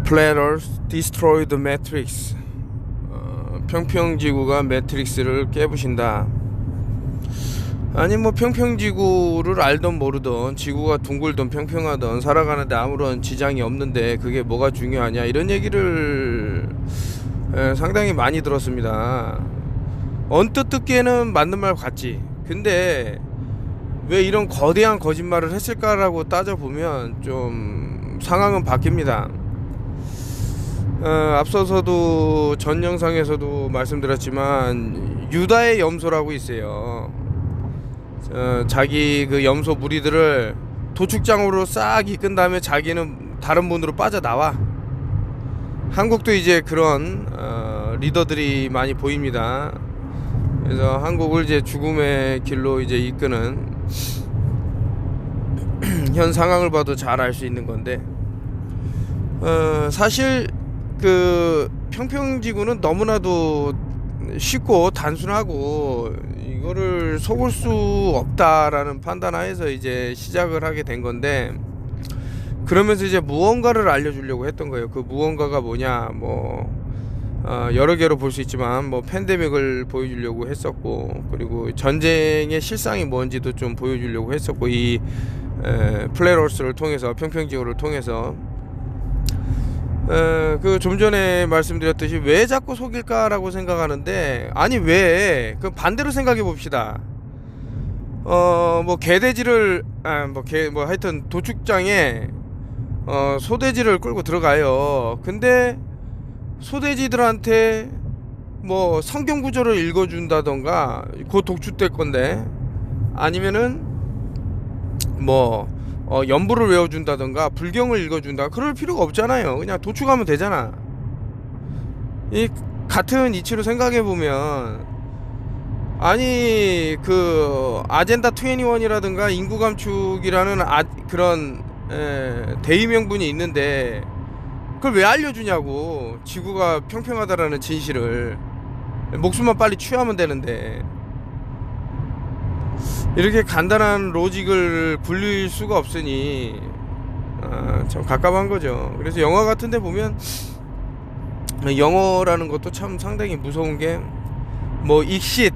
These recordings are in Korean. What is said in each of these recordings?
Planners destroy the matrix. 평평지구가 매트릭스를 깨부신다. 아니 뭐 평평지구를 알던 모르던, 지구가 둥글던 평평하던, 살아가는데 아무런 지장이 없는데 그게 뭐가 중요하냐, 이런 얘기를 상당히 많이 들었습니다. 언뜻 듣기에는 맞는 말 같지. 근데 왜 이런 거대한 거짓말을 했을까라고 따져보면 좀 상황은 바뀝니다. 앞서서도 전 영상에서도 말씀드렸지만 유다의 염소라고 있어요. 자기 그 염소 무리들을 도축장으로 싹 이끈 다음에 자기는 다른 문으로 빠져나와. 한국도 이제 그런 리더들이 많이 보입니다. 그래서 한국을 이제 죽음의 길로 이제 이끄는 현 상황을 봐도 잘 알 수 있는 건데, 사실 그 평평지구는 너무나도 쉽고 단순하고 이거를 속을 수 없다라는 판단하에서 이제 시작을 하게 된 건데, 그러면서 이제 무언가를 알려주려고 했던 거예요. 그 무언가가 뭐냐, 뭐 여러 개로 볼 수 있지만 뭐 팬데믹을 보여주려고 했었고, 그리고 전쟁의 실상이 뭔지도 좀 보여주려고 했었고, 이 플레러스를 통해서, 평평지구를 통해서 그 좀 전에 말씀드렸듯이 왜 자꾸 속일까라고 생각하는데, 아니 왜 그 반대로 생각해 봅시다. 뭐 개돼지를 뭐 하여튼 도축장에 소돼지를 끌고 들어가요. 근데 소돼지들한테 뭐 성경 구절을 읽어준다던가, 그 독주될 건데, 아니면은 뭐 연부를 외워준다던가 불경을 읽어준다, 그럴 필요가 없잖아요. 그냥 도축하면 되잖아. 이 같은 이치로 생각해보면, 아니 그 아젠다 21이라든가 인구 감축이라는 그런 대의명분이 있는데 그걸 왜 알려주냐고. 지구가 평평하다라는 진실을. 목숨만 빨리 취하면 되는데 이렇게 간단한 로직을 굴릴 수가 없으니 참 갑갑한 거죠. 그래서 영화 같은 데 보면, 영어라는 것도 참 상당히 무서운 게, 뭐 익싯,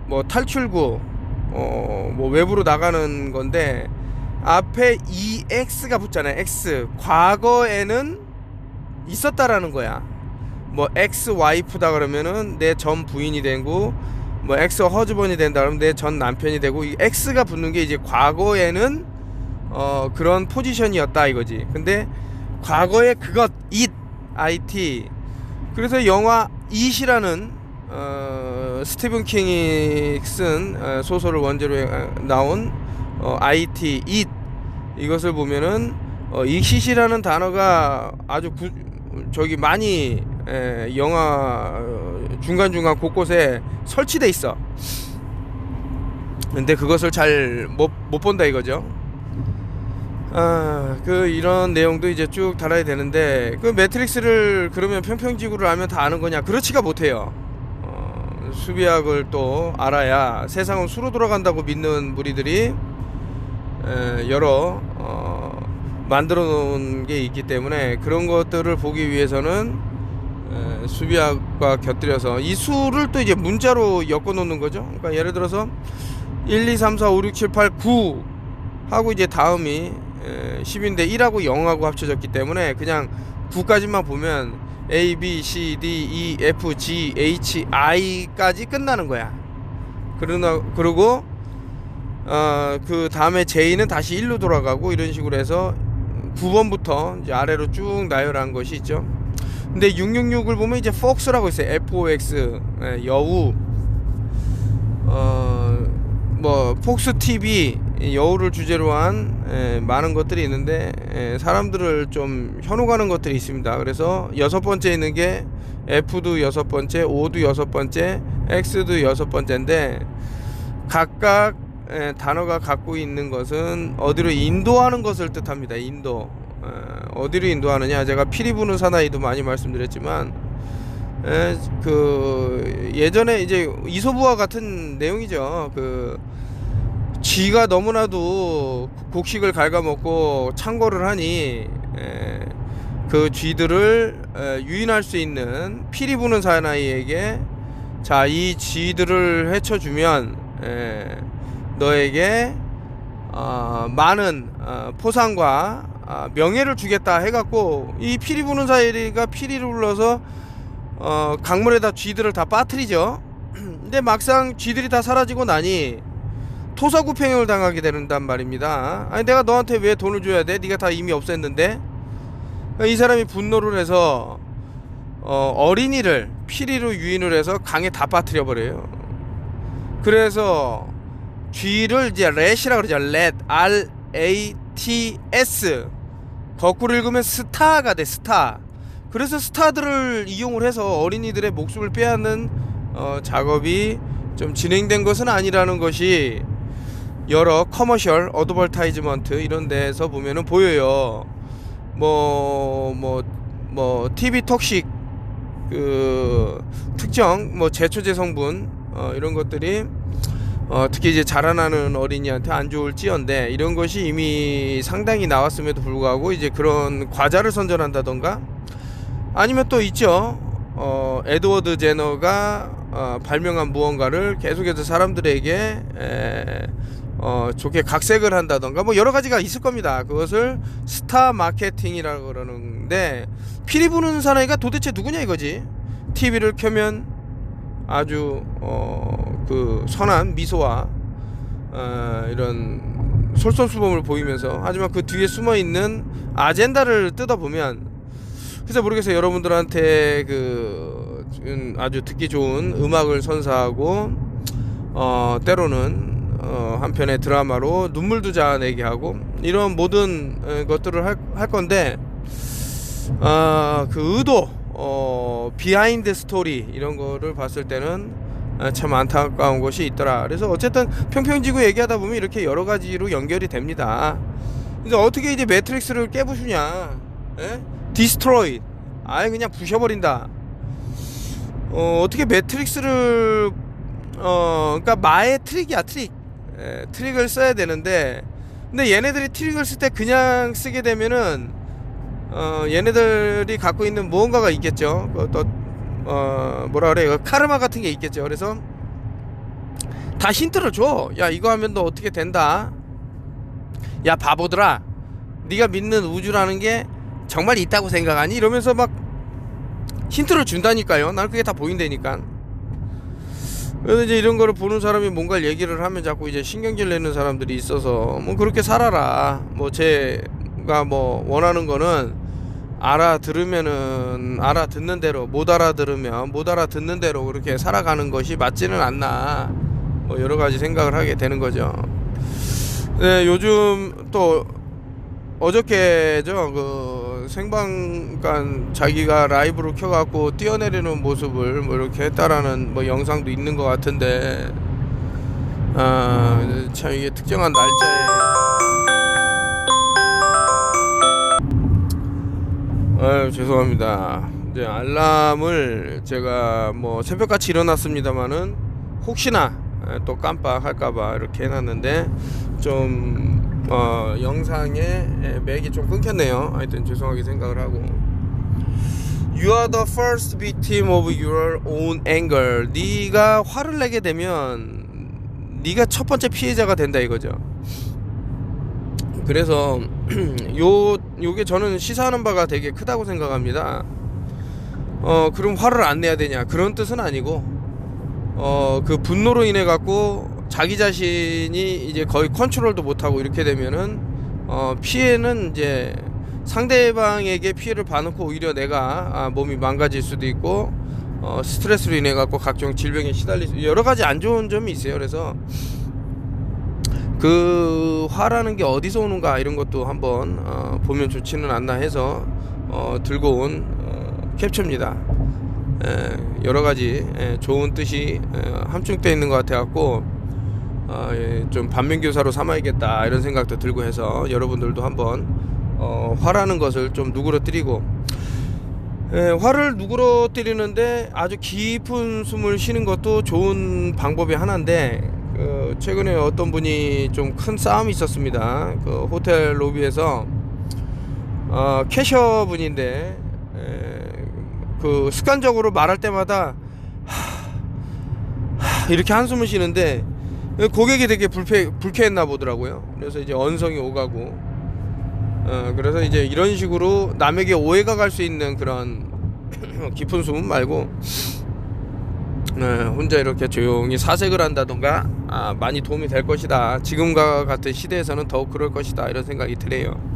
뭐 탈출구, 뭐 외부로 나가는 건데 앞에 EX가 붙잖아요. X. 과거에는 있었다라는 거야. 뭐 X 와이프다 그러면은 내 전 부인이 되고, 뭐 X 허즈번이 된다 그러면 내 전 남편이 되고, 이 X가 붙는 게 이제 과거에는 그런 포지션이었다 이거지. 근데 과거에 그것, IT. 그래서 영화 it이라는 스티븐 킹이 쓴 소설을 원제로 나온 IT, it, 이것을 보면은 it이라는 단어가 아주 많이 영화 중간중간 곳곳에 설치돼 있어. 근데 그것을 잘 못 본다 이거죠. 이런 내용도 이제 쭉 달아야 되는데, 그 매트릭스를 그러면 평평지구를 알면 다 아는 거냐? 그렇지가 못해요. 수비학을 또 알아야, 세상은 수로 돌아간다고 믿는 무리들이 여러 만들어 놓은 게 있기 때문에, 그런 것들을 보기 위해서는 수비학과 곁들여서 이 수를 또 이제 문자로 엮어 놓는 거죠. 그러니까 예를 들어서 1, 2, 3, 4, 5, 6, 7, 8, 9 하고 이제 다음이 10인데 1하고 0하고 합쳐졌기 때문에 그냥 9까지만 보면 A, B, C, D, E, F, G, H, I까지 끝나는 거야. 그리고 그 다음에 J는 다시 1로 돌아가고, 이런 식으로 해서 9번부터 이제 아래로 쭉 나열한 것이 있죠. 근데 666을 보면 이제 FOX라고 있어요. FOX, 여우, 뭐 폭스 TV, 여우를 주제로 한 많은 것들이 있는데, 사람들을 좀 현혹하는 것들이 있습니다. 그래서 6번째 있는 게 F도 6번째, O도 6번째, X도 6번째인데, 각각 단어가 갖고 있는 것은 어디로 인도하는 것을 뜻합니다. 인도. 어디로 인도하느냐, 제가 피리 부는 사나이도 많이 말씀드렸지만, 그 예전에 이제 이솝우와 같은 내용이죠. 그 쥐가 너무나도 곡식을 갉아먹고 창궐을 하니 그 쥐들을 유인할 수 있는 피리 부는 사나이에게 자, 이 쥐들을 해쳐주면 너에게 많은 포상과 명예를 주겠다 해갖고 이 피리 부는 사나이가 피리를 불러서 강물에다 쥐들을 다 빠뜨리죠. 근데 막상 쥐들이 다 사라지고 나니 토사구팽을 당하게 된단 말입니다. 아니 내가 너한테 왜 돈을 줘야 돼? 네가 다 이미 없앴는데. 이 사람이 분노를 해서 어린이를 피리로 유인을 해서 강에 다 빠뜨려 버려요. 그래서 쥐를 이제 렛이라 그러죠. 렛, R-A-T-S. 거꾸로 읽으면 스타가 돼. 스타. 그래서 스타들을 이용을 해서 어린이들의 목숨을 빼앗는 작업이 좀 진행된 것은 아니라는 것이 여러 커머셜, 어드버타이즈먼트 이런 데서 보면은 보여요. TV 톡식 그 특정 제초제 성분 이런 것들이 특히 이제 자라나는 어린이한테 안 좋을지언데 이런 것이 이미 상당히 나왔음에도 불구하고 이제 그런 과자를 선전한다던가 아니면 또 있죠. 에드워드 제너가 발명한 무언가를 계속해서 사람들에게 좋게 각색을 한다던가 여러 가지가 있을 겁니다. 그것을 스타 마케팅이라고 그러는데 피리 부는 사나이가 도대체 누구냐 이거지. TV를 켜면 아주 그 선한 미소와 이런 솔선수범을 보이면서 하지만 그 뒤에 숨어있는 아젠다를 뜯어보면 그래서 모르겠어요. 여러분들한테 그 아주 듣기 좋은 음악을 선사하고 때로는 한편의 드라마로 눈물도 자아내게 하고 이런 모든 것들을 할 건데 그 의도 비하인드 스토리 이런 거를 봤을 때는 참 안타까운 것이 있더라. 그래서 어쨌든 평평지구 얘기하다 보면 이렇게 여러 가지로 연결이 됩니다. 그래서 어떻게 이제 매트릭스를 깨부수냐? 디스트로이. 아예 그냥 부셔버린다. 어떻게 매트릭스를 그러니까 마의 트릭이야. 트릭을 써야 되는데 근데 얘네들이 트릭을 쓸 때 그냥 쓰게 되면은 얘네들이 갖고 있는 무언가가 있겠죠. 또 뭐라 그래, 카르마 같은 게 있겠죠. 그래서 다 힌트를 줘. 야 이거 하면 너 어떻게 된다. 야 바보들아, 네가 믿는 우주라는 게 정말 있다고 생각하니? 이러면서 막 힌트를 준다니까요. 난 그게 다 보인다니까. 그래서 이제 이런 거를 보는 사람이 뭔가 얘기를 하면 자꾸 이제 신경질 내는 사람들이 있어서 그렇게 살아라. 제가 원하는 거는 알아들으면은 알아듣는 대로, 못 알아들으면 못 알아듣는 대로 그렇게 살아가는 것이 맞지는 않나. 여러 가지 생각을 하게 되는 거죠. 네, 요즘 또 어저께죠. 그 생방간 자기가 라이브로 켜갖고 뛰어내리는 모습을 이렇게 했다라는 영상도 있는 것 같은데, 참 이게 특정한 날짜에 죄송합니다. 이제 알람을 제가 새벽같이 일어났습니다만은 혹시나 또 깜빡할까봐 이렇게 해놨는데 좀 영상에 맥이 좀 끊겼네요. 하여튼 죄송하게 생각을 하고, You are the first victim of your own anger. 네가 화를 내게 되면 네가 첫 번째 피해자가 된다 이거죠. 그래서 요게 저는 시사하는 바가 되게 크다고 생각합니다. 그럼 화를 안 내야 되냐, 그런 뜻은 아니고 그 분노로 인해 갖고 자기 자신이 이제 거의 컨트롤도 못하고 이렇게 되면은 피해는 이제 상대방에게 피해를 봐놓고 오히려 내가 몸이 망가질 수도 있고 스트레스로 인해 갖고 각종 질병에 시달릴 수, 여러 가지 안 좋은 점이 있어요. 그래서 그 화라는 게 어디서 오는가 이런 것도 한번 보면 좋지는 않나 해서 들고 온 캡처입니다. 여러 가지 좋은 뜻이 함축되어 있는 것 같아 갖고 좀 반면교사로 삼아야겠다 이런 생각도 들고 해서 여러분들도 한번 화라는 것을 좀 누그러뜨리고, 화를 누그러뜨리는데 아주 깊은 숨을 쉬는 것도 좋은 방법의 하나인데, 최근에 어떤 분이 좀 큰 싸움이 있었습니다. 그 호텔 로비에서 캐셔 분인데 그 습관적으로 말할 때마다 이렇게 한숨을 쉬는데 고객이 되게 불쾌했나 보더라고요. 그래서 이제 언성이 오가고 그래서 이제 이런 식으로 남에게 오해가 갈 수 있는 그런 깊은 숨 말고 혼자 이렇게 조용히 사색을 한다던가 많이 도움이 될 것이다. 지금과 같은 시대에서는 더욱 그럴 것이다, 이런 생각이 드네요.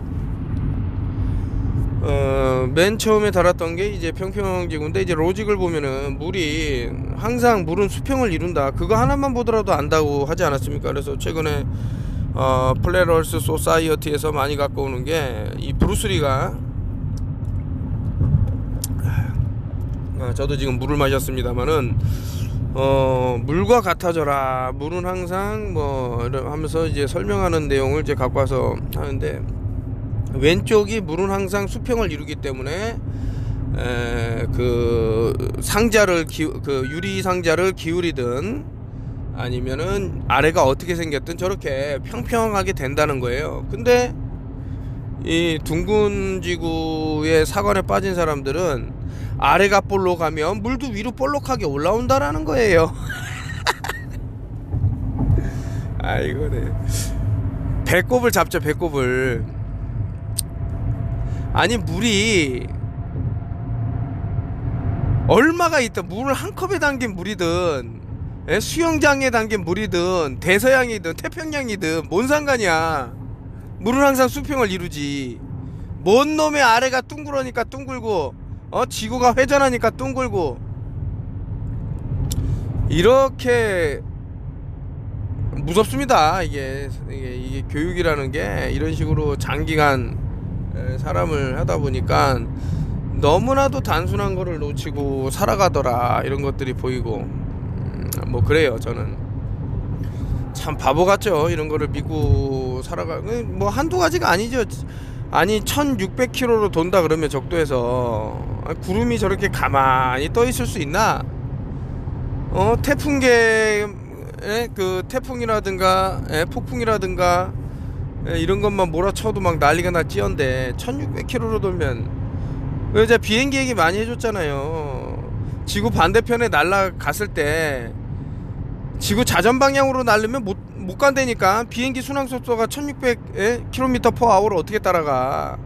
맨 처음에 달았던 게 이제 평평지구인데, 이제 로직을 보면은 물이 항상 물은 수평을 이룬다, 그거 하나만 보더라도 안다고 하지 않았습니까? 그래서 최근에 플랫얼스 소사이어티에서 많이 갖고 오는 게 이 브루스리가 저도 지금 물을 마셨습니다만은 물과 같아져라, 물은 항상 뭐 하면서 이제 설명하는 내용을 이제 갖고 와서 하는데, 왼쪽이 물은 항상 수평을 이루기 때문에 그 상자를 그 유리 상자를 기울이든 아니면은 아래가 어떻게 생겼든 저렇게 평평하게 된다는 거예요. 근데 이 둥근 지구의 사관에 빠진 사람들은 아래가 볼록하면 물도 위로 볼록하게 올라온다라는 거예요. 아이고네. 배꼽을 잡죠, 배꼽을. 아니, 물이 얼마가 있든, 물을 한 컵에 담긴 물이든 수영장에 담긴 물이든 대서양이든 태평양이든 뭔 상관이야. 물은 항상 수평을 이루지. 뭔 놈의 아래가 둥그러니까 둥글고 지구가 회전하니까 둥글고, 이렇게 무섭습니다. 이게 교육이라는 게 이런 식으로 장기간 사람을 하다 보니까 너무나도 단순한 거를 놓치고 살아가더라, 이런 것들이 보이고 뭐 그래요. 저는 참 바보 같죠. 이런 거를 믿고 뭐 한두 가지가 아니죠. 아니 1600km로 돈다 그러면 적도에서 구름이 저렇게 가만히 떠 있을 수 있나? 태풍계 그 태풍이라든가 폭풍이라든가 이런 것만 몰아쳐도 막 난리가 날지언데 1600km로 돌면, 제가 비행기 얘기 많이 해줬잖아요. 지구 반대편에 날아갔을 때 지구 자전 방향으로 날르면 못 간다니까. 비행기 순항 속도가 1600km/h를 어떻게 따라가?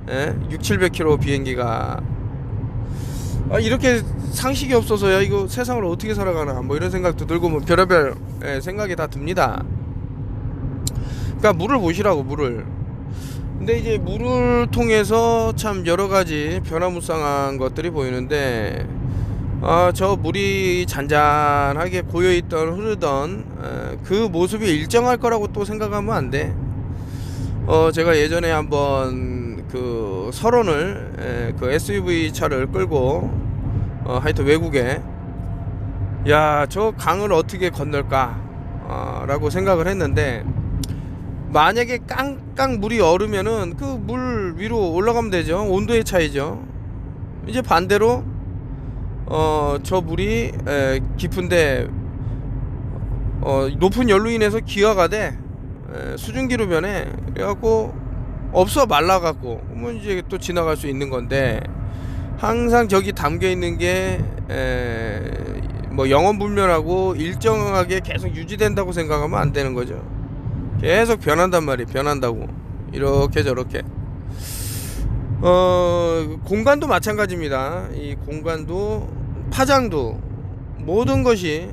600-700km 비행기가. 이렇게 상식이 없어서야 이거 세상을 어떻게 살아가나, 뭐 이런 생각도 들고, 뭐 별의별 생각이 다 듭니다. 그러니까 물을 보시라고, 물을. 근데 이제 물을 통해서 참 여러 가지 변화무쌍한 것들이 보이는데, 저 물이 잔잔하게 고여있던 흐르던 그 모습이 일정할 거라고 또 생각하면 안 돼. 제가 예전에 한번 그 설원을 그 SUV 차를 끌고 하여튼 외국에, 야, 저 강을 어떻게 건널까 라고 생각을 했는데, 만약에 깡깡 물이 얼으면은 그 물 위로 올라가면 되죠. 온도의 차이죠. 이제 반대로 저 물이 깊은데 높은 열로 인해서 기화가 돼 수증기로 변해. 그래갖고 없어, 말라갖고. 뭐 이제 또 지나갈 수 있는 건데, 항상 저기 담겨 있는 게 뭐 영원불멸하고 일정하게 계속 유지된다고 생각하면 안 되는 거죠. 계속 변한단 말이에요. 변한다고. 이렇게 저렇게. 공간도 마찬가지입니다. 이 공간도, 파장도, 모든 것이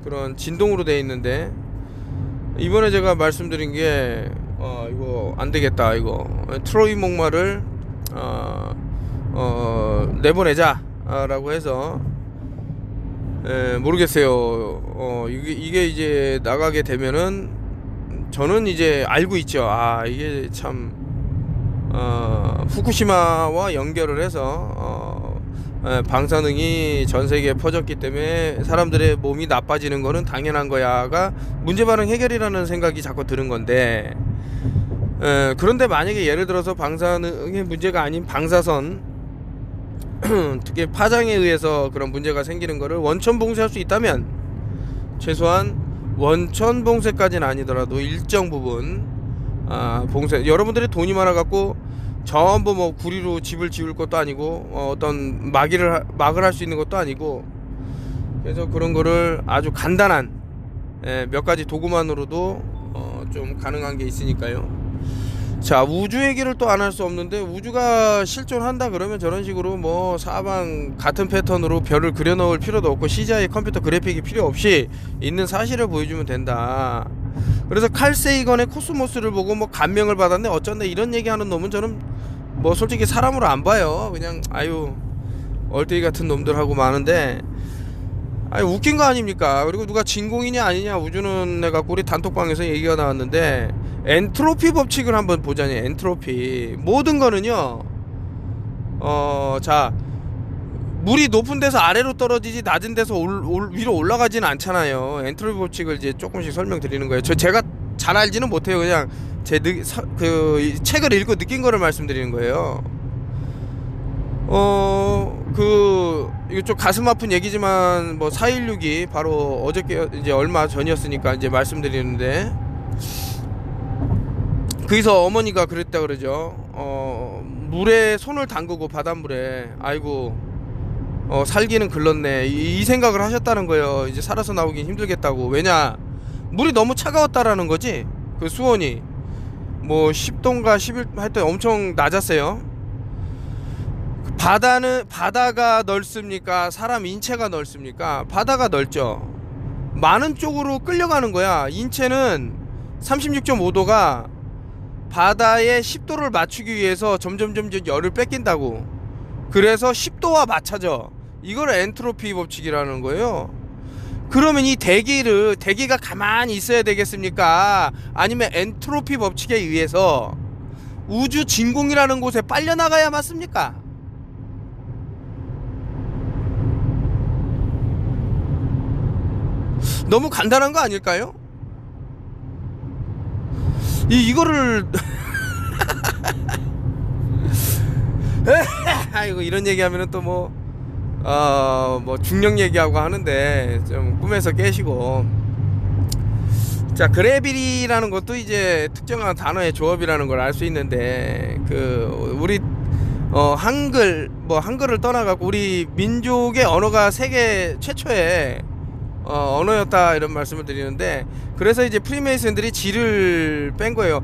그런 진동으로 되어 있는데, 이번에 제가 말씀드린 게 이거 안 되겠다, 이거 트로이 목마를 내보내자 라고 해서, 모르겠어요. 이게 이제 나가게 되면은 저는 이제 알고 있죠. 이게 참 후쿠시마와 연결을 해서 방사능이 전 세계에 퍼졌기 때문에 사람들의 몸이 나빠지는 거는 당연한 거야가 문제 반응 해결이라는 생각이 자꾸 드는 건데, 그런데 만약에 예를 들어서 방사능의 문제가 아닌 방사선 특히 파장에 의해서 그런 문제가 생기는 거를 원천 봉쇄할 수 있다면, 최소한 원천 봉쇄까지는 아니더라도 일정 부분 봉쇄. 여러분들이 돈이 많아 갖고 전부 뭐 구리로 집을 지을 것도 아니고 어떤 막을 할 수 있는 것도 아니고, 그래서 그런 거를 아주 간단한 몇 가지 도구만으로도 좀 가능한 게 있으니까요. 자, 우주 얘기를 또 안 할 수 없는데, 우주가 실존한다 그러면 저런 식으로 뭐 사방 같은 패턴으로 별을 그려 넣을 필요도 없고 CGI 컴퓨터 그래픽이 필요 없이 있는 사실을 보여주면 된다. 그래서 칼 세이건의 코스모스를 보고 뭐 감명을 받았네 어쩐네 이런 얘기하는 놈은 저는 뭐 솔직히 사람으로 안 봐요. 그냥 아유 얼데이 같은 놈들하고 많은데, 아니 웃긴 거 아닙니까? 그리고 누가 진공이냐 아니냐 우주는 내갖고 우리 단톡방에서 얘기가 나왔는데, 엔트로피 법칙을 한번 보자니. 엔트로피 모든 거는요, 자, 물이 높은 데서 아래로 떨어지지 낮은 데서 위로 올라가지는 않잖아요. 엔트로피 법칙을 이제 조금씩 설명드리는 거예요. 제가 잘 알지는 못해요. 그냥 그 책을 읽고 느낀 거를 말씀드리는 거예요. 이거 좀 가슴 아픈 얘기지만 뭐 4.16이 바로 어저께 이제 얼마 전이었으니까 이제 말씀드리는데, 거기서 어머니가 그랬다 그러죠. 물에 손을 담그고 바닷물에 아이고 살기는 글렀네 이 생각을 하셨다는 거예요. 이제 살아서 나오긴 힘들겠다고. 왜냐, 물이 너무 차가웠다라는 거지. 그 수온이 뭐 10도인가 11 하여튼 엄청 낮았어요. 바다가 넓습니까? 사람 인체가 넓습니까? 바다가 넓죠. 많은 쪽으로 끌려가는 거야. 인체는 36.5도가 바다의 10도를 맞추기 위해서 점점 열을 뺏긴다고. 그래서 10도와 맞춰져. 이걸 엔트로피 법칙이라는 거예요. 그러면 이 대기가 가만히 있어야 되겠습니까? 아니면 엔트로피 법칙에 의해서 우주 진공이라는 곳에 빨려 나가야 맞습니까? 너무 간단한 거 아닐까요? 이거를 아이고 이런 얘기하면은 또 뭐 중력 얘기하고 하는데 좀 꿈에서 깨시고. 자, 그래비리라는 것도 이제 특정한 단어의 조합이라는 걸 알 수 있는데, 우리 한글을 떠나갖고 우리 민족의 언어가 세계 최초의 언어였다 이런 말씀을 드리는데, 그래서 이제 프리메이슨들이 지를 뺀 거예요.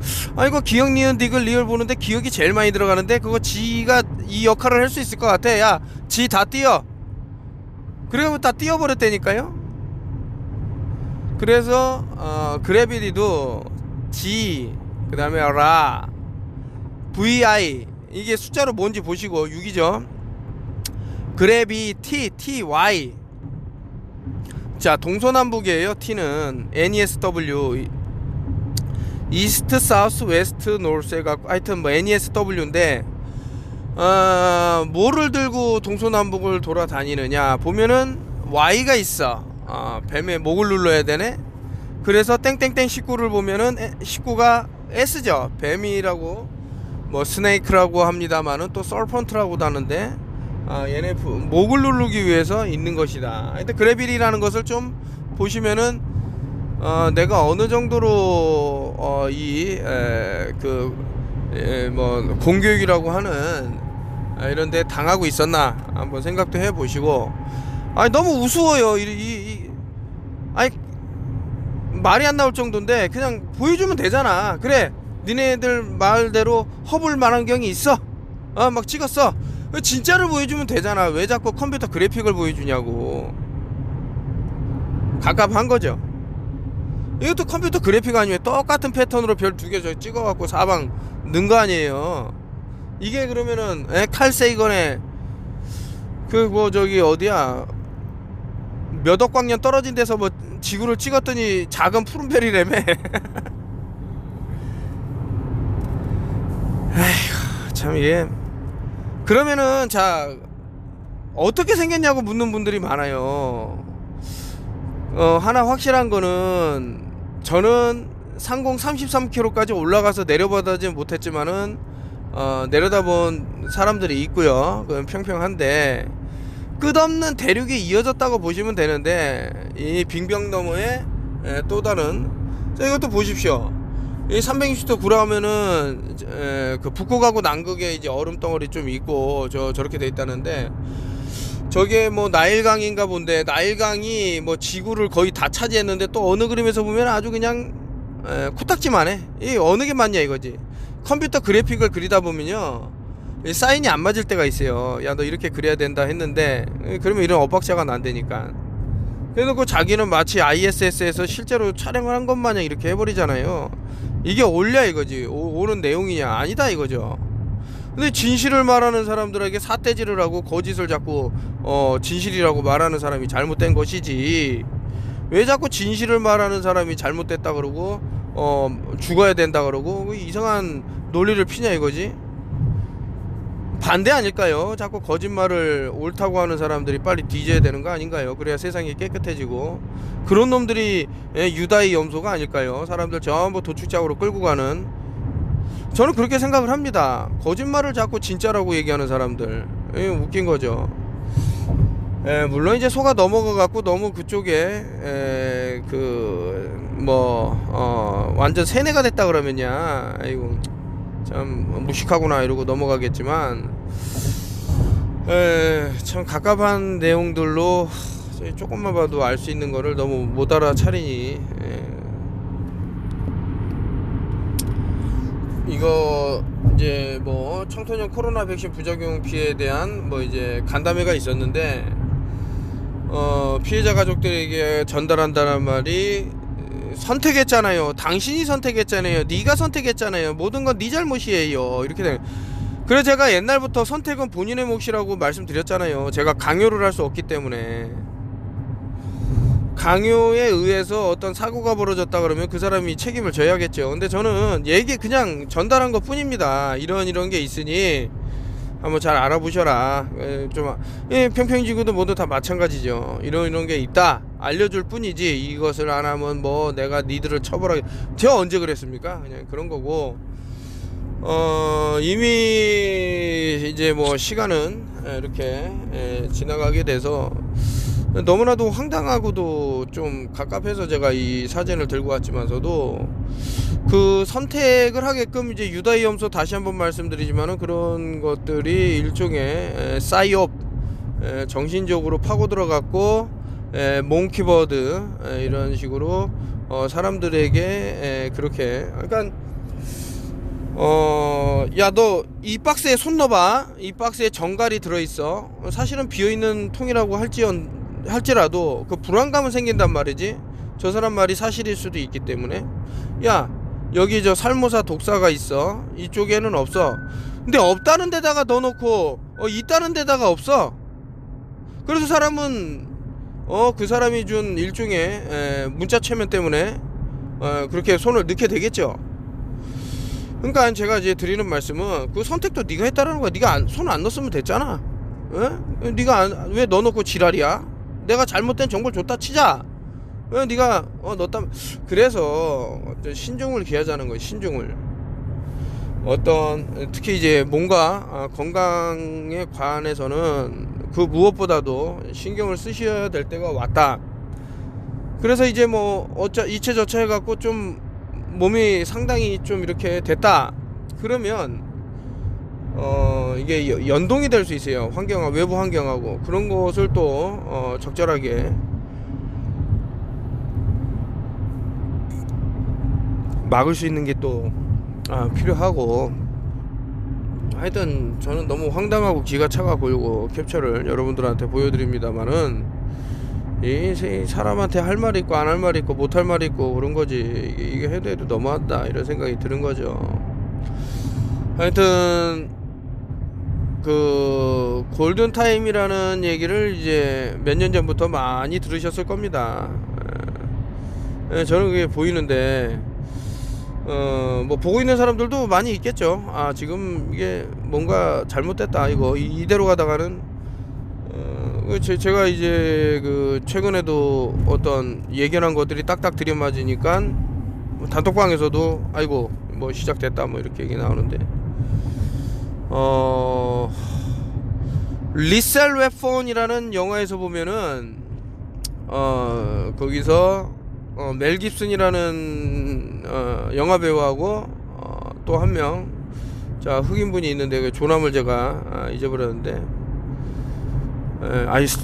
이거 기억 니은 디귿 리을 보는데 기억이 제일 많이 들어가는데 그거 지가 이 역할을 할 수 있을 것 같아. 야, 지 다 띄어. 그래서 다 띄어버렸다니까요. 그래서 그래비리도 G 그 다음에 라 VI 이게 숫자로 뭔지 보시고 6이죠. 그래비티 TY. 자, 동서남북이에요. T는 NESW 이스트 사우스 웨스트 노스 해갖고 하여튼 뭐 NESW인데, 뭐를 들고 동서남북을 돌아다니느냐 보면은 Y가 있어. 뱀의 목을 눌러야 되네. 그래서 땡땡땡 식구를 보면은 식구가 S죠. 뱀이라고 뭐 스네이크라고 합니다만은 또 서펀트라고도 하는데, 얘네 목을 누르기 위해서 있는 것이다. 근데 그래비리라는 것을 좀 보시면은 내가 어느 정도로 뭐 공교육이라고 하는 이런데 당하고 있었나 한번 생각도 해보시고. 너무 우스워요. 말이 안 나올 정도인데 그냥 보여주면 되잖아. 그래, 니네들 말대로 허블 망원경이 있어. 막 찍었어. 진짜를 보여주면 되잖아. 왜 자꾸 컴퓨터 그래픽을 보여주냐고. 갑갑한 거죠. 이것도 컴퓨터 그래픽 아니에요. 똑같은 패턴으로 별 2개 찍어갖고 사방 넣은 거 아니에요. 이게 그러면은 칼 세이건의 어디야 몇 억 광년 떨어진 데서 뭐 지구를 찍었더니 작은 푸른 별이라며. 에휴 참 이게. 그러면은 자 어떻게 생겼냐고 묻는 분들이 많아요. 하나 확실한 거는, 저는 상공 33km까지 올라가서 내려받아지 못했지만은 내려다본 사람들이 있고요. 그건 평평한데 끝없는 대륙이 이어졌다고 보시면 되는데, 이 빙병 너머에 또 다른, 자 이것도 보십시오. 이 360도 구라하면은 그 북극하고 남극에 이제 얼음 덩어리 좀 있고 저렇게 돼 있다는데, 저게 뭐 나일강인가 본데, 나일강이 뭐 지구를 거의 다 차지했는데 또 어느 그림에서 보면 아주 그냥 코딱지만 해. 이 어느 게 맞냐 이거지. 컴퓨터 그래픽을 그리다 보면요, 사인이 안 맞을 때가 있어요. 야, 너 이렇게 그려야 된다 했는데, 그러면 이런 엇박자가 난다니까. 그래놓고 자기는 마치 ISS에서 실제로 촬영을 한 것 마냥 이렇게 해버리잖아요. 이게 옳냐 이거지. 옳은 내용이냐? 아니다 이거죠. 근데 진실을 말하는 사람들에게 삿대질을 하고 거짓을 자꾸 진실이라고 말하는 사람이 잘못된 것이지, 왜 자꾸 진실을 말하는 사람이 잘못됐다 그러고 죽어야 된다 그러고 이상한 논리를 피냐 이거지. 반대 아닐까요? 자꾸 거짓말을 옳다고 하는 사람들이 빨리 뒤져야 되는 거 아닌가요? 그래야 세상이 깨끗해지고, 그런 놈들이 유다의 염소가 아닐까요? 사람들 전부 도축장으로 끌고 가는. 저는 그렇게 생각을 합니다. 거짓말을 자꾸 진짜라고 얘기하는 사람들, 웃긴 거죠. 물론 이제 소가 넘어가 갖고 너무 그쪽에 완전 세뇌가 됐다 그러면야, 아이고 참 무식하구나 이러고 넘어가겠지만, 참 갑갑한 내용들로 조금만 봐도 알 수 있는 거를 너무 못 알아차리니, 이거 이제 뭐 청소년 코로나 백신 부작용 피해에 대한 뭐 이제 간담회가 있었는데, 피해자 가족들에게 전달한다는 말이, 선택했잖아요. 당신이 선택했잖아요. 네가 선택했잖아요. 모든 건 네 잘못이에요. 이렇게 돼. 그래서 제가 옛날부터 선택은 본인의 몫이라고 말씀드렸잖아요. 제가 강요를 할 수 없기 때문에. 강요에 의해서 어떤 사고가 벌어졌다 그러면 그 사람이 책임을 져야겠죠. 근데 저는 얘기 그냥 전달한 것 뿐입니다. 이런 게 있으니 한번 잘 알아보셔라. 평평지구도 모두 다 마찬가지죠. 이런 게 있다 알려줄 뿐이지, 이것을 안 하면 뭐 내가 니들을 처벌하게, 제가 언제 그랬습니까? 그냥 그런 거고, 이미 이제 뭐 시간은 이렇게 지나가게 돼서 너무나도 황당하고도 좀 갑갑해서 제가 이 사진을 들고 왔지만서도, 그 선택을 하게끔 이제 유다의 염소, 다시 한번 말씀드리지만은 그런 것들이 일종의 사이옵, 정신적으로 파고 들어갔고, 몽키버드, 이런 식으로 사람들에게 그렇게, 그러니까 야, 너 이 박스에 손 넣어봐. 이 박스에 정갈이 들어있어. 사실은 비어있는 통이라고 할지라도 그 불안감은 생긴단 말이지. 저 사람 말이 사실일 수도 있기 때문에. 야, 여기 저 살모사 독사가 있어. 이쪽에는 없어. 근데 없다는 데다가 넣어놓고 있다는 데다가 없어. 그래서 사람은 그 사람이 준 일종의 문자 체면 때문에 그렇게 손을 넣게 되겠죠. 그러니까 제가 이제 드리는 말씀은, 그 선택도 네가 했다라는 거야. 네가 손 안 넣었으면 됐잖아. 네가 왜 넣어놓고 지랄이야? 내가 잘못된 정보를 줬다 치자. 왜 네가 넣었다. 그래서 신중을 기하자는 거예요. 신중을. 특히 이제 몸과 건강에 관해서는 그 무엇보다도 신경을 쓰셔야 될 때가 왔다. 그래서 이제 뭐 이체저체 해갖고 좀 몸이 상당히 좀 이렇게 됐다 그러면 이게 연동이 될 수 있어요. 환경하고, 외부 환경하고. 그런 것을 또 적절하게 막을 수 있는 게 또 필요하고. 하여튼 저는 너무 황당하고 기가 차가 보이고 캡처를 여러분들한테 보여드립니다만은, 이 사람한테 할 말이 있고 안 할 말이 있고 못 할 말이 있고 그런 거지. 이게 해도 너무한다 이런 생각이 드는 거죠. 하여튼 그 골든타임이라는 얘기를 이제 몇 년 전부터 많이 들으셨을 겁니다. 저는 그게 보이는데, 뭐 보고 있는 사람들도 많이 있겠죠. 지금 이게 뭔가 잘못됐다, 이대로 가다가는. 제가 이제 그 최근에도 어떤 예견한 것들이 딱딱 들이맞으니까 단톡방에서도 아이고 뭐 시작됐다 뭐 이렇게 얘기 나오는데, 리셀 웨폰이라는 영화에서 보면은 거기서 멜 깁슨이라는 영화 배우하고 또 한 명, 자, 흑인분이 있는데 그 조남을 제가 잊어버렸는데,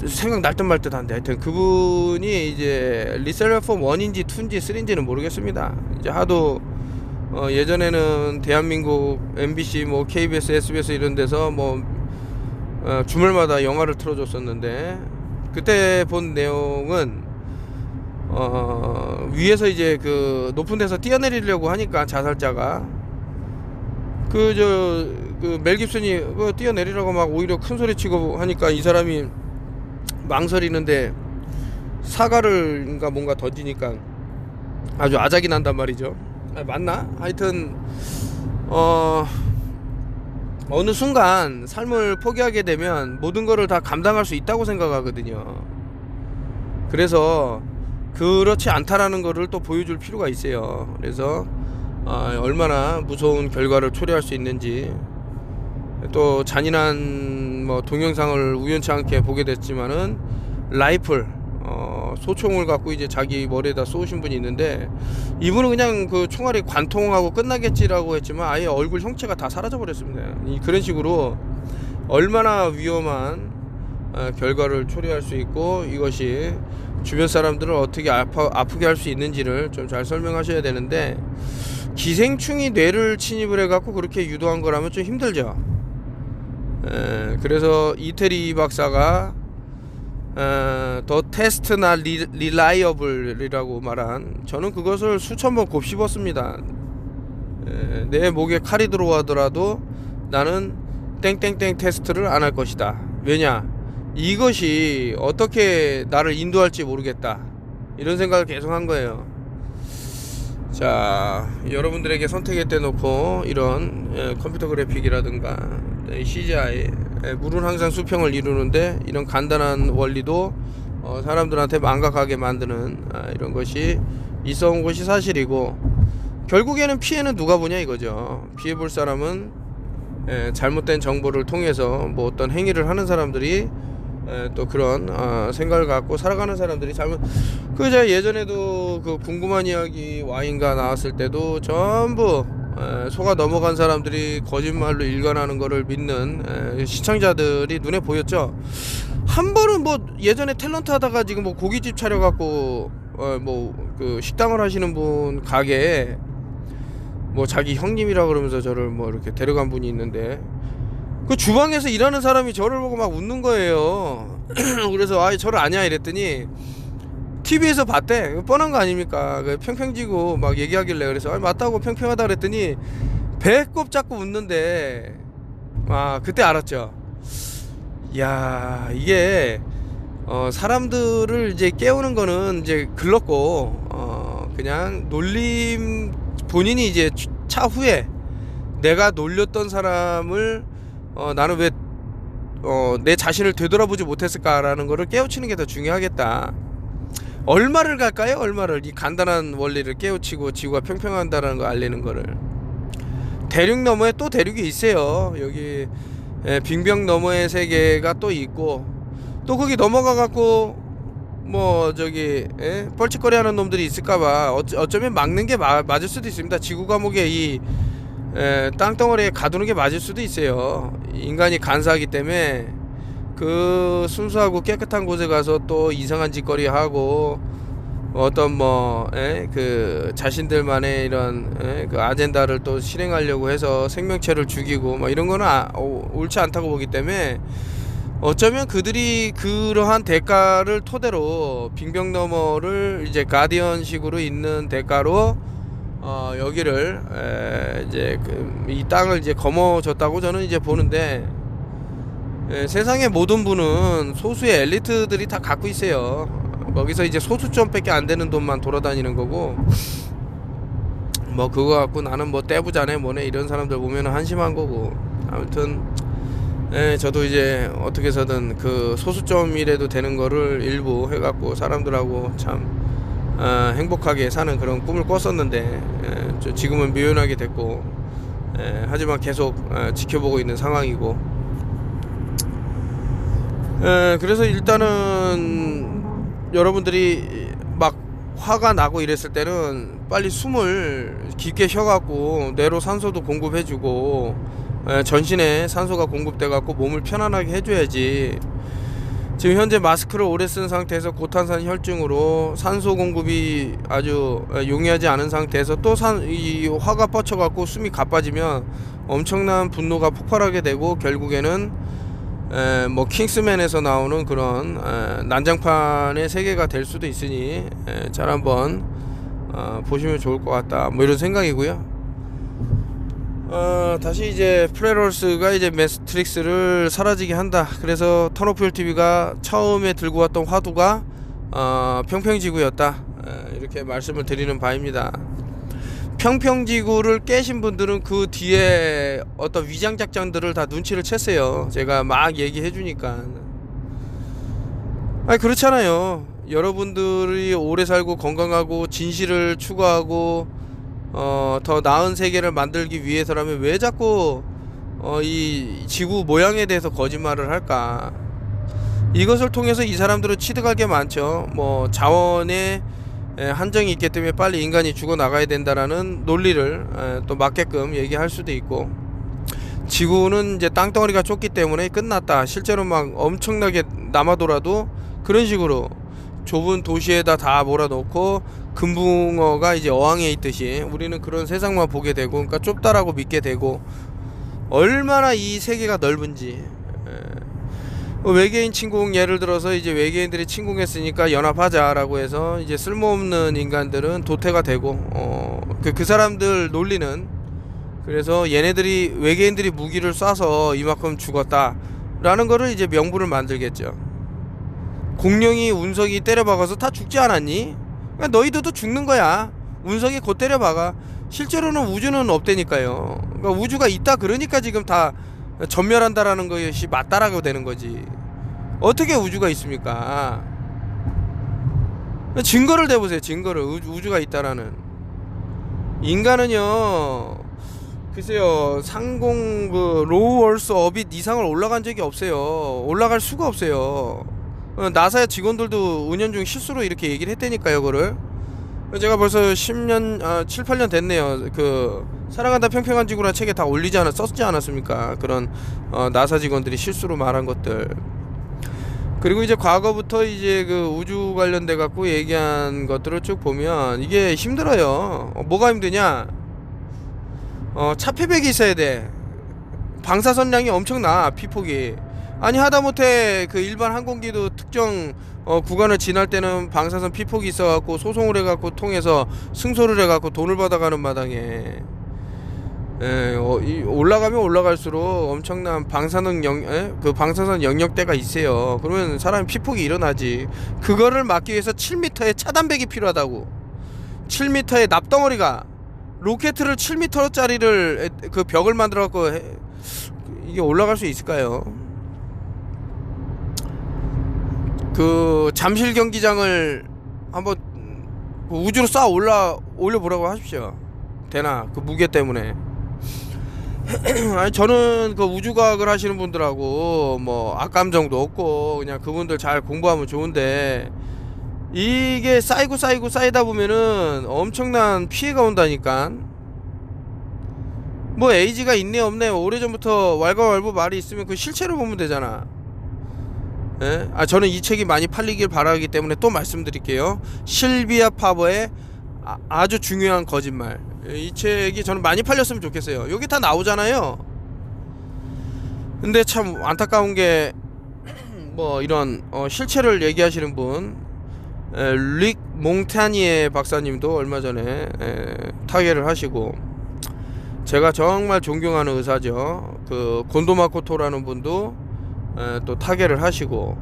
생각날 듯 말 듯한데, 하여튼 그분이 이제 리셀러폼 1인지 2인지 3인지는 모르겠습니다. 이제 하도 예전에는 대한민국 MBC 뭐 KBS SBS 이런 데서 뭐 주말마다 영화를 틀어줬었는데, 그때 본 내용은 위에서 이제 그 높은 데서 뛰어내리려고 하니까 자살자가 그 멜 깁슨이 뛰어내리라고 막 오히려 큰 소리 치고 하니까 이 사람이 망설이는데 사과를 뭔가 던지니까 아주 아작이 난단 말이죠. 맞나? 하여튼 어느 순간 삶을 포기하게 되면 모든 거를 다 감당할 수 있다고 생각하거든요. 그래서 그렇지 않다라는 거를 또 보여줄 필요가 있어요. 그래서 얼마나 무서운 결과를 초래할 수 있는지, 또 잔인한 뭐 동영상을 우연치 않게 보게 됐지만은 라이플 소총을 갖고 이제 자기 머리에다 쏘신 분이 있는데, 이분은 그냥 그 총알이 관통하고 끝나겠지라고 했지만 아예 얼굴 형체가 다 사라져 버렸습니다. 그런 식으로 얼마나 위험한 결과를 초래할 수 있고, 이것이 주변 사람들을 어떻게 아프게 할 수 있는지를 좀 잘 설명하셔야 되는데, 기생충이 뇌를 침입을 해갖고 그렇게 유도한 거라면 좀 힘들죠. 그래서 이태리 박사가 더 테스트나 리라이어블이라고 말한, 저는 그것을 수천 번 곱씹었습니다. 내 목에 칼이 들어가더라도 나는 땡땡땡 테스트를 안 할 것이다. 왜냐? 이것이 어떻게 나를 인도할지 모르겠다, 이런 생각을 계속 한 거예요. 자, 여러분들에게 선택에 떼놓고 이런 컴퓨터 그래픽이라든가 CGI, 물은 항상 수평을 이루는데 이런 간단한 원리도 사람들한테 망각하게 만드는 이런 것이 있어온 것이 사실이고, 결국에는 피해는 누가 보냐 이거죠. 피해 볼 사람은 잘못된 정보를 통해서 뭐 어떤 행위를 하는 사람들이, 또 그런 생각을 갖고 살아가는 사람들이 제가 예전에도 그 궁금한 이야기 와인가 나왔을 때도 전부 속아 넘어간 사람들이 거짓말로 일관하는 거를 믿는 시청자들이 눈에 보였죠. 한 번은 뭐 예전에 탤런트 하다가 지금 뭐 고깃집 차려갖고 뭐 그 식당을 하시는 분 가게에 뭐 자기 형님이라 그러면서 저를 뭐 이렇게 데려간 분이 있는데, 그 주방에서 일하는 사람이 저를 보고 막 웃는 거예요. 그래서 저를 아냐 이랬더니 TV에서 봤대. 뻔한 거 아닙니까? 평평지고 막 얘기하길래, 그래서 맞다고, 평평하다 그랬더니 배꼽 잡고 웃는데, 그때 알았죠. 야, 이게 사람들을 이제 깨우는 거는 이제 글렀고, 그냥 놀림, 본인이 이제 차후에 내가 놀렸던 사람을 나는 왜 내 자신을 되돌아보지 못했을까라는 거를 깨우치는 게 더 중요하겠다. 얼마를 갈까요? 얼마를? 이 간단한 원리를 깨우치고 지구가 평평한다는 거 알리는 거를. 대륙 너머에 또 대륙이 있어요. 여기 빙병 너머의 세계가 또 있고, 또 거기 넘어가 갖고 뭐 저기 뻘짓거리 하는 놈들이 있을까봐 어쩌면 막는 게 맞을 수도 있습니다. 지구 과목에 이 땅덩어리에 가두는 게 맞을 수도 있어요. 인간이 간사하기 때문에 그 순수하고 깨끗한 곳에 가서 또 이상한 짓거리 하고, 어떤 그 자신들만의 이런 그 아젠다를 또 실행하려고 해서 생명체를 죽이고 뭐 이런 거는 옳지 않다고 보기 때문에, 어쩌면 그들이 그러한 대가를 토대로 빙병 너머를 이제 가디언식으로 있는 대가로 여기를 이제 이 땅을 이제 거머쥐었다고 저는 이제 보는데, 세상의 모든 분은 소수의 엘리트들이 다 갖고 있어요. 거기서 이제 소수점밖에 안 되는 돈만 돌아다니는 거고, 뭐 그거 갖고 나는 뭐 떼부자네 뭐네 이런 사람들 보면 한심한 거고. 아무튼 저도 이제 어떻게 해서든 그 소수점이라도 되는 거를 일부 해갖고 사람들하고 참 행복하게 사는 그런 꿈을 꿨었는데, 지금은 묘연하게 됐고, 하지만 계속 지켜보고 있는 상황이고, 그래서 일단은 여러분들이 막 화가 나고 이랬을 때는 빨리 숨을 깊게 쉬어갖고 뇌로 산소도 공급해주고 전신에 산소가 공급돼갖고 몸을 편안하게 해줘야지. 지금 현재 마스크를 오래 쓴 상태에서 고탄산 혈증으로 산소 공급이 아주 용이하지 않은 상태에서 또 이 화가 뻗쳐갖고 숨이 가빠지면 엄청난 분노가 폭발하게 되고 결국에는 뭐 킹스맨에서 나오는 그런 난장판의 세계가 될 수도 있으니 잘 한번 보시면 좋을 것 같다, 뭐 이런 생각이고요. 다시 이제 프레럴스가 이제 매트릭스를 사라지게 한다. 그래서 턴오프힐 TV가 처음에 들고 왔던 화두가 평평지구였다, 이렇게 말씀을 드리는 바입니다. 평평지구를 깨신 분들은 그 뒤에 어떤 위장작전들을 다 눈치를 챘어요. 제가 막 얘기해 주니까. 아니 그렇잖아요. 여러분들이 오래 살고 건강하고 진실을 추구하고 더 나은 세계를 만들기 위해서라면 왜 자꾸 이 지구 모양에 대해서 거짓말을 할까? 이것을 통해서 이 사람들은 취득할 게 많죠. 뭐 자원의 한정이 있기 때문에 빨리 인간이 죽어 나가야 된다라는 논리를 또 맞게끔 얘기할 수도 있고, 지구는 이제 땅덩어리가 좁기 때문에 끝났다, 실제로 막 엄청나게 남아돌아도 그런 식으로 좁은 도시에다 다 몰아놓고 금붕어가 이제 어항에 있듯이 우리는 그런 세상만 보게 되고, 그러니까 좁다라고 믿게 되고, 얼마나 이 세계가 넓은지. 외계인 침공, 예를 들어서 이제 외계인들이 침공했으니까 연합하자라고 해서 이제 쓸모없는 인간들은 도태가 되고 그 사람들 논리는, 그래서 얘네들이 외계인들이 무기를 쏴서 이만큼 죽었다라는 거를 이제 명분을 만들겠죠. 공룡이 운석이 때려박아서 다 죽지 않았니? 그러니까 너희들도 죽는 거야. 운석이 곧 때려박아. 실제로는 우주는 없다니까요. 그러니까 우주가 있다 그러니까 지금 다 전멸한다라는 것이 맞다라고 되는 거지. 어떻게 우주가 있습니까? 증거를 대보세요. 증거를. 우주가 있다라는. 인간은요, 글쎄요, 상공 로우 얼스 어빗 이상을 올라간 적이 없어요. 올라갈 수가 없어요. 나사 직원들도 은연중 실수로 이렇게 얘기를 했다니까요. 그거를 제가 벌써 10년 7, 8년 됐네요. 그 사랑한다 평평한 지구라는 책에 다 썼지 않았습니까? 그런 나사 직원들이 실수로 말한 것들. 그리고 이제 과거부터 이제 그 우주 관련돼 갖고 얘기한 것들을 쭉 보면 이게 힘들어요. 뭐가 힘드냐? 차폐백이 있어야 돼. 방사선량이 엄청나, 피폭이. 아니 하다못해 그 일반 항공기도 특정 구간을 지날 때는 방사선 피폭이 있어갖고 소송을 해갖고 통해서 승소를 해갖고 돈을 받아가는 마당에 올라가면 올라갈수록 엄청난 방사선 영역대가 있어요. 그러면 사람이 피폭이 일어나지. 그거를 막기 위해서 7m의 차단백이 필요하다고. 7m의 납덩어리가, 로켓을 7m짜리를 그 벽을 만들어갖고 이게 올라갈 수 있을까요? 그 잠실 경기장을 한번 우주로 올려보라고 하십시오. 되나? 그 무게 때문에. 아니 저는 그 우주과학을 하시는 분들하고 뭐 악감정도 없고 그냥 그분들 잘 공부하면 좋은데, 이게 쌓이다 보면은 엄청난 피해가 온다니까. 뭐 에이지가 있네 없네 오래전부터 왈가왈부 말이 있으면 그 실체를 보면 되잖아. 예? 저는 이 책이 많이 팔리길 바라기 때문에 또 말씀드릴게요. 실비아 파버의 아주 중요한 거짓말. 이 책이 저는 많이 팔렸으면 좋겠어요. 여기 다 나오잖아요. 근데 참 안타까운 게 뭐 이런 실체를 얘기하시는 분, 릭 몽타니에 박사님도 얼마 전에 타계를 하시고, 제가 정말 존경하는 의사죠. 그 곤도마코토라는 분도 또 타계를 하시고,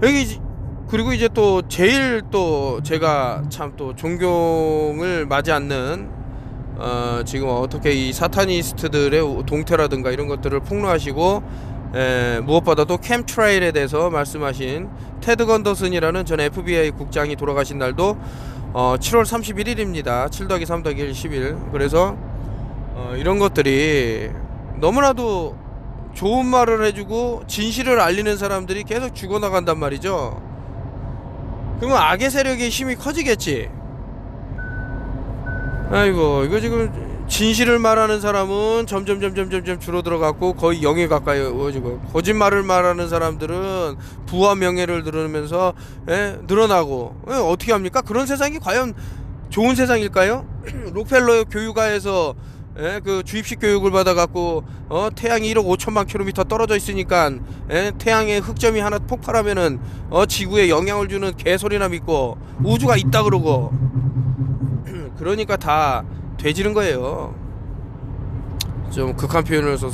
여기 그리고 이제 또 제일 또 제가 참 또 존경을 마지 않는 지금 어떻게 이 사타니스트들의 동태라든가 이런 것들을 폭로하시고 무엇보다도 캠트레일에 대해서 말씀하신 테드 건더슨이라는 전 FBI 국장이 돌아가신 날도 7월 31일입니다. 7-3-1 10일. 그래서 이런 것들이 너무나도 좋은 말을 해주고 진실을 알리는 사람들이 계속 죽어나간단 말이죠. 그러면 악의 세력의 힘이 커지겠지. 아이고 이거 지금 진실을 말하는 사람은 점점 줄어들어갖고 거의 0에 가까워지고, 거짓말을 말하는 사람들은 부와 명예를 늘으면서 늘어나고, 어떻게 합니까? 그런 세상이 과연 좋은 세상일까요? 록펠러 교육가에서 그 주입식 교육을 받아갖고 태양이 1억 5천만 킬로미터 떨어져 있으니까 태양의 흑점이 하나 폭발하면은 지구에 영향을 주는 개소리나 믿고 우주가 있다 그러고 그러니까 다 돼지는 거예요. 좀 극한 표현을 써서